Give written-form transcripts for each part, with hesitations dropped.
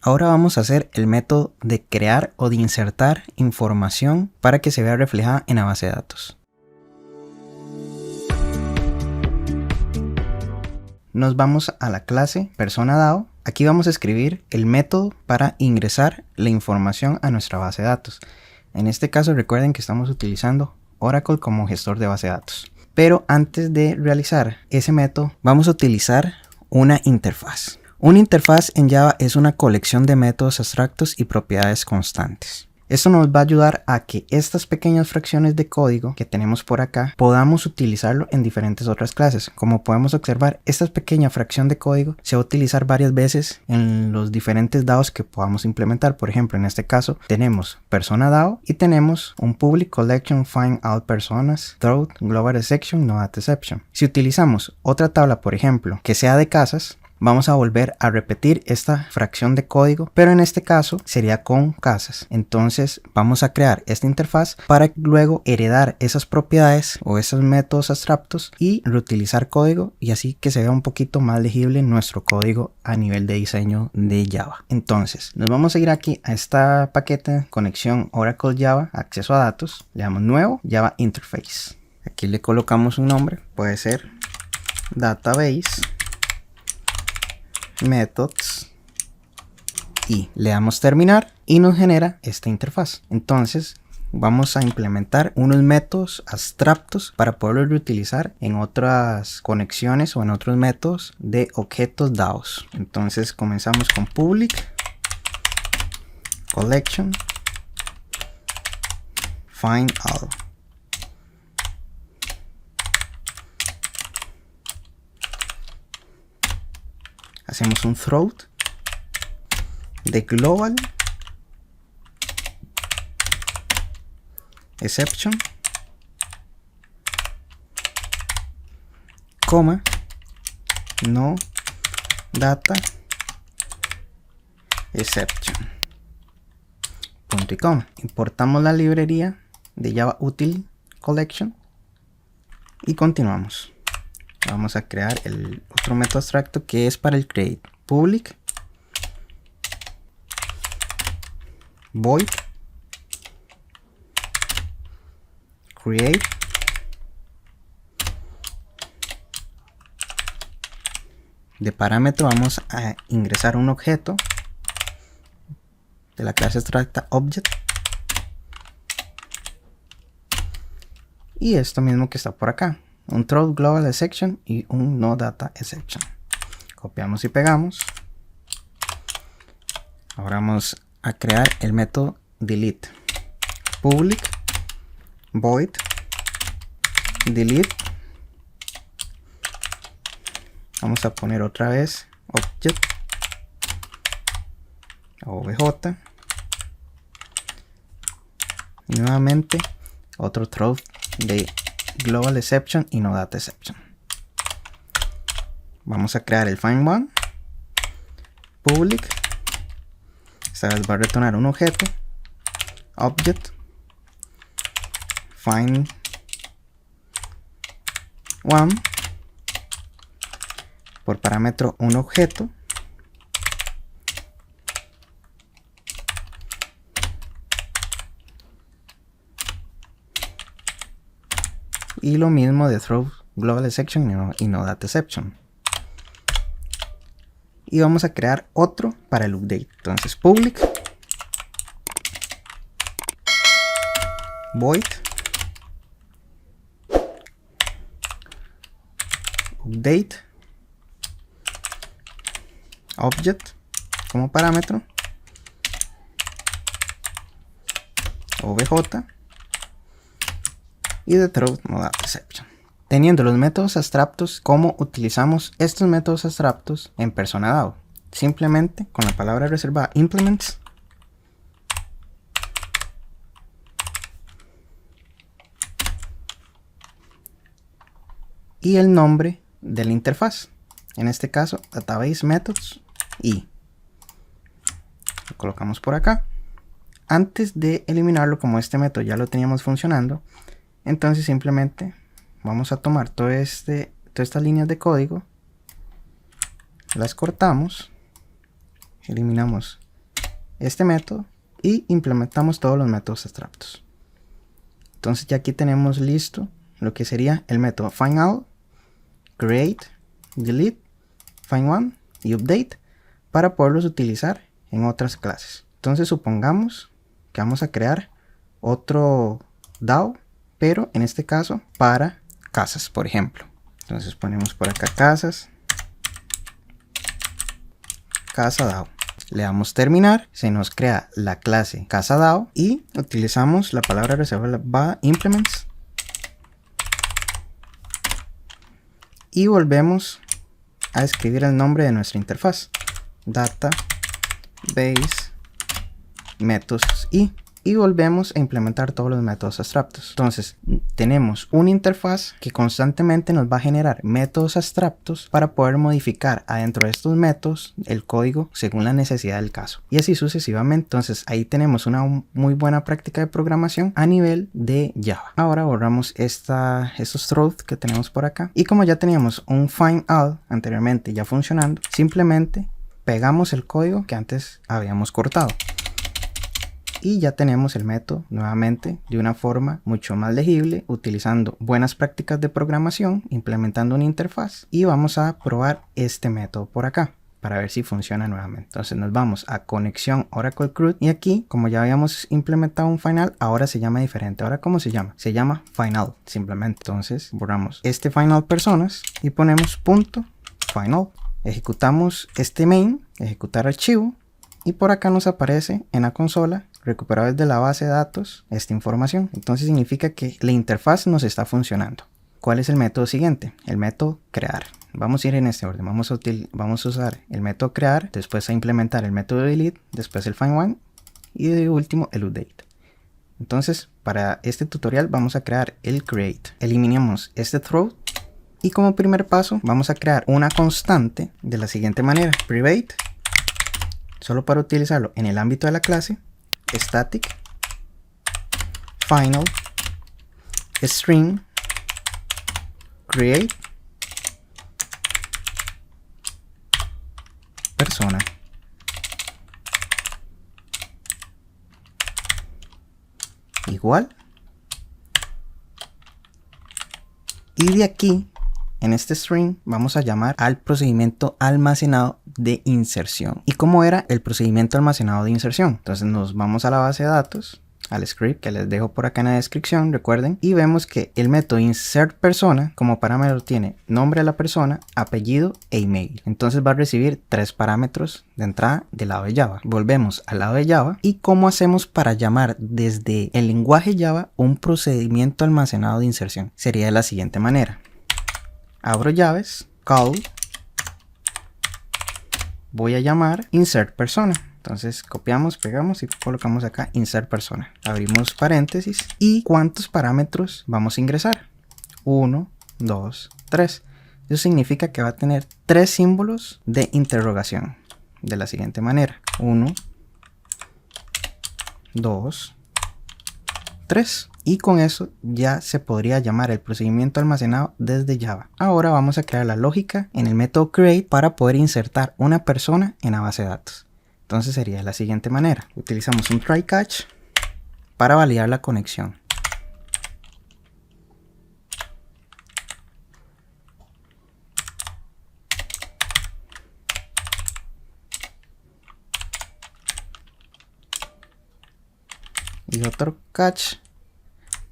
Ahora vamos a hacer el método de crear o de insertar información para que se vea reflejada en la base de datos. Nos vamos a la clase persona DAO. Aquí vamos a escribir el método para ingresar la información a nuestra base de datos. En este caso recuerden que estamos utilizando Oracle como gestor de base de datos. Pero antes de realizar ese método vamos a utilizar una interfaz. Una interfaz en Java es una colección de métodos abstractos y propiedades constantes. Esto nos va a ayudar a que estas pequeñas fracciones de código que tenemos por acá podamos utilizarlo en diferentes otras clases. Como podemos observar, esta pequeña fracción de código se va a utilizar varias veces en los diferentes DAOs que podamos implementar. Por ejemplo, en este caso tenemos persona DAO y tenemos un public collection find all personas, through global exception, no data exception. Si utilizamos otra tabla, por ejemplo, que sea de casas, vamos a volver a repetir esta fracción de código, pero en este caso sería con casas. Entonces vamos a crear esta interfaz para luego heredar esas propiedades o esos métodos abstractos y reutilizar código, y así que se vea un poquito más legible nuestro código a nivel de diseño de Java. Entonces nos vamos a ir aquí a esta paquete conexión Oracle Java acceso a datos, le damos nuevo Java Interface. Aquí le colocamos un nombre, puede ser database methods y le damos terminar y nos genera esta interfaz. Entonces vamos a implementar unos métodos abstractos para poderlos reutilizar en otras conexiones o en otros métodos de objetos DAOs. Entonces comenzamos con public collection find all. Hacemos un throat de global exception, coma, no data exception, punto y coma. Importamos la librería de Java Util Collection y continuamos. Vamos a crear el otro método abstracto que es para el create. Public void create de parámetro vamos a ingresar un objeto de la clase abstracta object y esto mismo que está por acá, un throw global exception y un no data exception. Copiamos y pegamos. Ahora vamos a crear el método delete. Public void delete. Vamos a poner otra vez object obj y nuevamente otro throw de global exception y no data exception. Vamos a crear el find one public, esta vez va a retornar un objeto object find one, por parámetro un objeto y lo mismo de throw global exception y no data exception. Y vamos a crear otro para el update. Entonces public void update object como parámetro obj y de throw no data exception. Teniendo los métodos abstractos, ¿cómo utilizamos estos métodos abstractos en persona DAO? Simplemente con la palabra reservada implements y el nombre de la interfaz, en este caso database methods y lo colocamos por acá. Antes de eliminarlo, como este método ya lo teníamos funcionando, entonces simplemente vamos a tomar todas estas líneas de código, las cortamos, eliminamos este método y implementamos todos los métodos abstractos. Entonces ya aquí tenemos listo lo que sería el método findAll, create, delete, find1 y update para poderlos utilizar en otras clases. Entonces supongamos que vamos a crear otro DAO, pero en este caso para casas, por ejemplo. Entonces ponemos por acá casas, casa DAO. Le damos terminar, se nos crea la clase casa DAO y utilizamos la palabra reservada implements y volvemos a escribir el nombre de nuestra interfaz, database methods y volvemos a implementar todos los métodos abstractos. Entonces tenemos una interfaz que constantemente nos va a generar métodos abstractos para poder modificar adentro de estos métodos el código según la necesidad del caso y así sucesivamente. Entonces ahí tenemos una muy buena práctica de programación a nivel de Java. Ahora borramos estos throws que tenemos por acá y como ya teníamos un findAll anteriormente ya funcionando, simplemente pegamos el código que antes habíamos cortado. Y ya tenemos el método nuevamente de una forma mucho más legible, utilizando buenas prácticas de programación, implementando una interfaz. Y vamos a probar este método por acá para ver si funciona nuevamente. Entonces nos vamos a conexión Oracle CRUD y aquí, como ya habíamos implementado un final, ahora se llama diferente. Ahora, ¿cómo se llama? Se llama final simplemente. Entonces borramos este final personas y ponemos punto final. Ejecutamos este main, ejecutar archivo, y por acá nos aparece en la consola recuperado desde la base de datos esta información. Entonces significa que la interfaz nos está funcionando. ¿Cuál es el método siguiente? El método crear. Vamos a ir en este orden. Vamos a usar el método crear, después a implementar el método delete, después el find1 y de último el update. Entonces para este tutorial vamos a crear el create. Eliminamos este throw y como primer paso vamos a crear una constante de la siguiente manera: private, solo para utilizarlo en el ámbito de la clase, static final string create persona. Igual. Y de aquí, en este string, vamos a llamar al procedimiento almacenado de inserción. ¿Y cómo era el procedimiento almacenado de inserción? Entonces nos vamos a la base de datos, al script que les dejo por acá en la descripción, recuerden, y vemos que el método insert persona como parámetro tiene nombre de la persona, apellido e email. Entonces va a recibir 3 parámetros de entrada del lado de Java. Volvemos al lado de Java y cómo hacemos para llamar desde el lenguaje Java un procedimiento almacenado de inserción. Sería de la siguiente manera: abro llaves, call, voy a llamar insert persona. Entonces copiamos, pegamos y colocamos acá insert persona. Abrimos paréntesis y ¿cuántos parámetros vamos a ingresar? 1, 2, 3. Eso significa que va a tener 3 símbolos de interrogación de la siguiente manera: 1, 2, 3. Y con eso ya se podría llamar el procedimiento almacenado desde Java. Ahora vamos a crear la lógica en el método create para poder insertar una persona en la base de datos. Entonces sería de la siguiente manera: utilizamos un try catch para validar la conexión. Y otro catch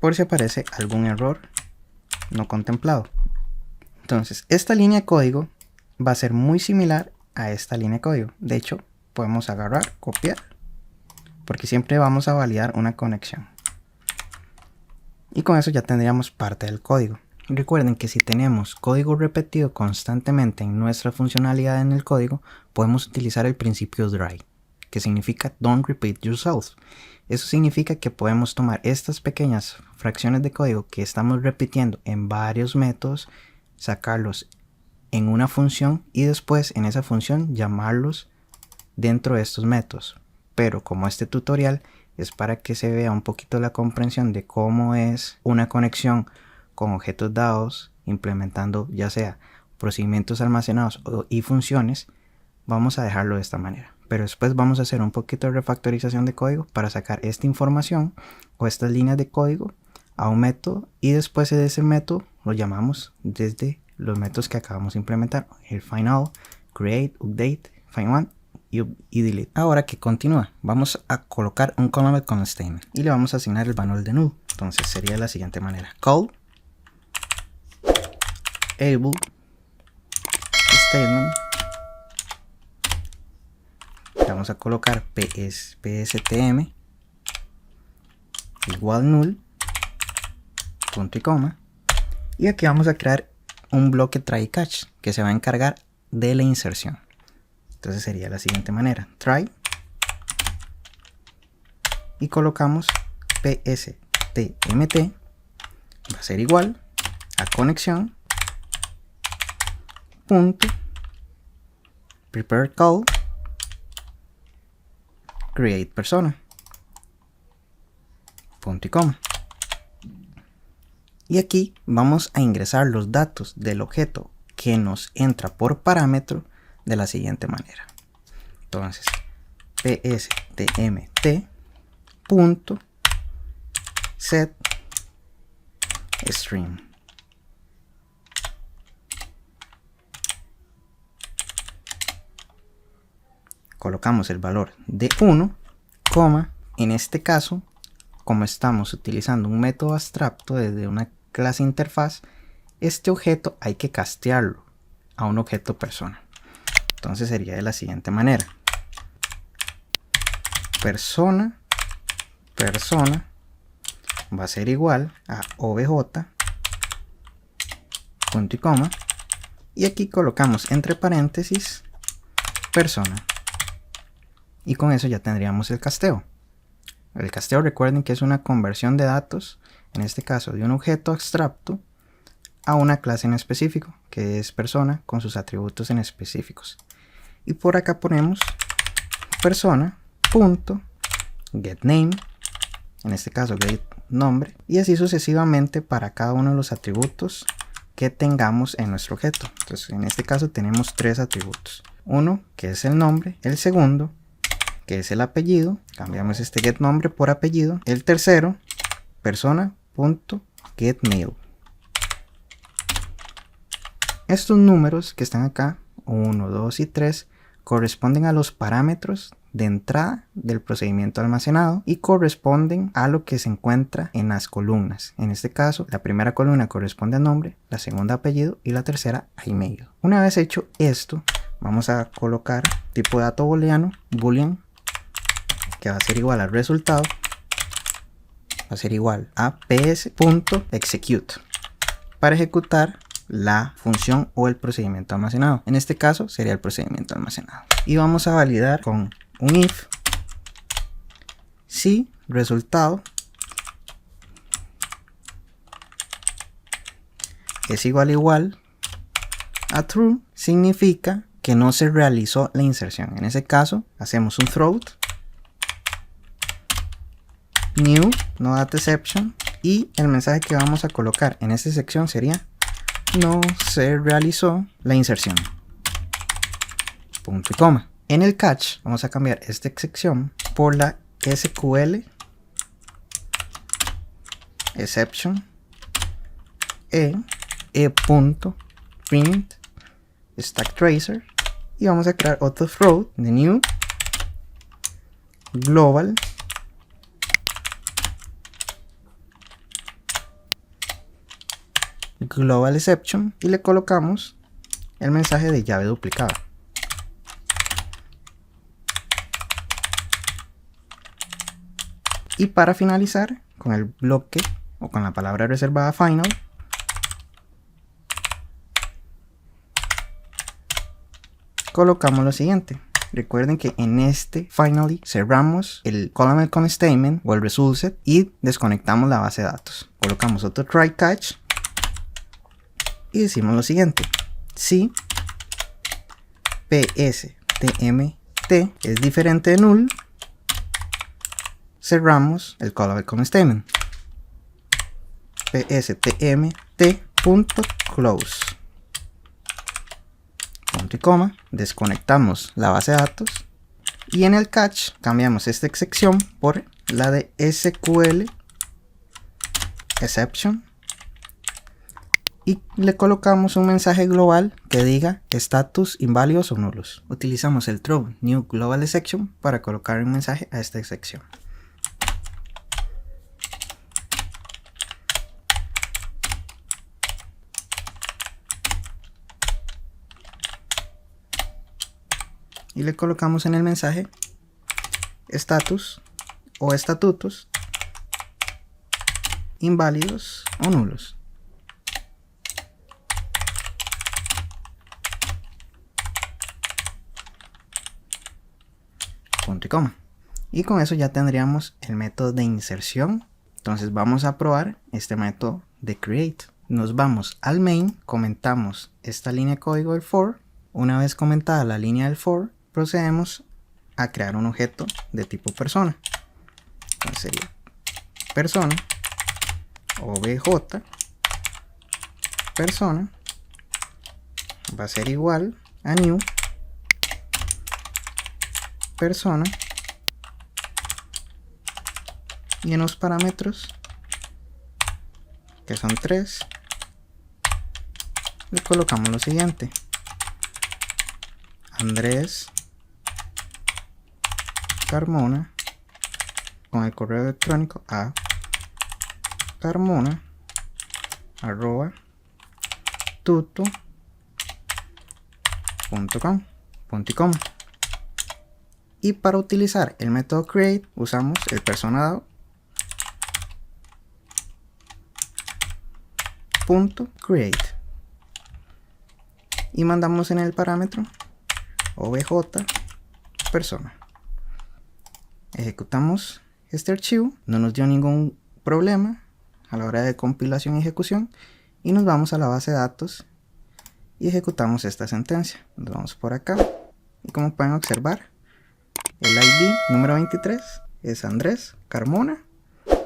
por si aparece algún error no contemplado. Entonces esta línea de código va a ser muy similar a esta línea de código. De hecho, podemos agarrar, copiar, porque siempre vamos a validar una conexión. Y con eso ya tendríamos parte del código. Recuerden que si tenemos código repetido constantemente en nuestra funcionalidad en el código, podemos utilizar el principio DRY, que significa Don't Repeat Yourself. Eso significa que podemos tomar estas pequeñas fracciones de código que estamos repitiendo en varios métodos, sacarlos en una función y después en esa función llamarlos dentro de estos métodos. Pero como este tutorial es para que se vea un poquito la comprensión de cómo es una conexión con objetos dados, implementando ya sea procedimientos almacenados y funciones, vamos a dejarlo de esta manera. pero después vamos a hacer un poquito de refactorización de código para sacar esta información o estas líneas de código a un método, y después de ese método lo llamamos desde los métodos que acabamos de implementar, el final, create, update, find one y delete. Ahora que continúa, vamos a colocar un column con statement y le vamos a asignar el valor de null. Entonces sería de la siguiente manera: call able statement, le vamos a colocar pstm igual null, punto y coma, y aquí vamos a crear un bloque try catch que se va a encargar de la inserción. Entonces sería de la siguiente manera: try, y colocamos pstmt va a ser igual a conexión punto prepare call create persona, punto y coma. Y aquí vamos a ingresar los datos del objeto que nos entra por parámetro de la siguiente manera. Entonces, pstmt punto set string. Colocamos el valor de 1, coma, en este caso, como estamos utilizando un método abstracto desde una clase interfaz, este objeto hay que castearlo a un objeto persona. Entonces sería de la siguiente manera: persona va a ser igual a obj, punto y coma, y aquí colocamos entre paréntesis persona, y con eso ya tendríamos el casteo. El casteo, recuerden que es una conversión de datos, en este caso de un objeto abstracto a una clase en específico, que es persona con sus atributos en específicos. Y por acá ponemos persona.getName, en este caso get nombre, y así sucesivamente para cada uno de los atributos que tengamos en nuestro objeto. Entonces en este caso tenemos 3 atributos: uno que es el nombre, el segundo que es el apellido, cambiamos este get nombre por apellido, el tercero persona.getMail. Estos números que están acá, 1, 2 y 3, corresponden a los parámetros de entrada del procedimiento almacenado y corresponden a lo que se encuentra en las columnas. En este caso, la primera columna corresponde al nombre, la segunda apellido y la tercera a email. Una vez hecho esto, vamos a colocar tipo de dato booleano, boolean, que va a ser igual al resultado, va a ser igual a ps.execute para ejecutar la función o el procedimiento almacenado. En este caso sería el procedimiento almacenado. Y vamos a validar con un if si resultado es igual a true, significa que no se realizó la inserción. En ese caso hacemos un throw new no data exception, y el mensaje que vamos a colocar en esta sección sería: no se realizó la inserción, punto y coma. En el catch vamos a cambiar esta excepción por la SQL exception e.print stack tracer, y vamos a crear otro throw de new global exception y le colocamos el mensaje de llave duplicada. Y para finalizar con el bloque o con la palabra reservada final, colocamos lo siguiente. Recuerden que en este finally cerramos el column con statement o el result set y desconectamos la base de datos. Colocamos otro try catch y decimos lo siguiente: si pstmt es diferente de null, cerramos el callback con statement. pstmt.close, punto y coma, desconectamos la base de datos Y en el catch cambiamos esta excepción por la de SQL exception y le colocamos un mensaje global que diga status inválidos o nulos. Utilizamos el throw new global exception para colocar un mensaje a esta excepción. Y le colocamos en el mensaje status o estatutos inválidos o nulos. Punto y coma. Y con eso ya tendríamos el método de inserción. Entonces vamos a probar este método de create. Nos vamos al main, comentamos esta línea de código del for. Una vez comentada la línea del for, procedemos a crear un objeto de tipo persona. Entonces sería persona obj persona va a ser igual a new persona y en los parámetros, que son 3, le colocamos lo siguiente: Andrés Carmona, con el correo electrónico a carmona@tuto.com. Y para utilizar el método create usamos el persona dado.create y mandamos en el parámetro obj persona. Ejecutamos este archivo, no nos dio ningún problema a la hora de compilación y ejecución, y nos vamos a la base de datos y ejecutamos esta sentencia. Nos vamos por acá y como pueden observar, el ID número 23 es Andrés Carmona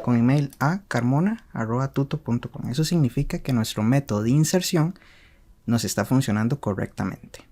con email a carmona@tuto.com. Eso significa que nuestro método de inserción nos está funcionando correctamente.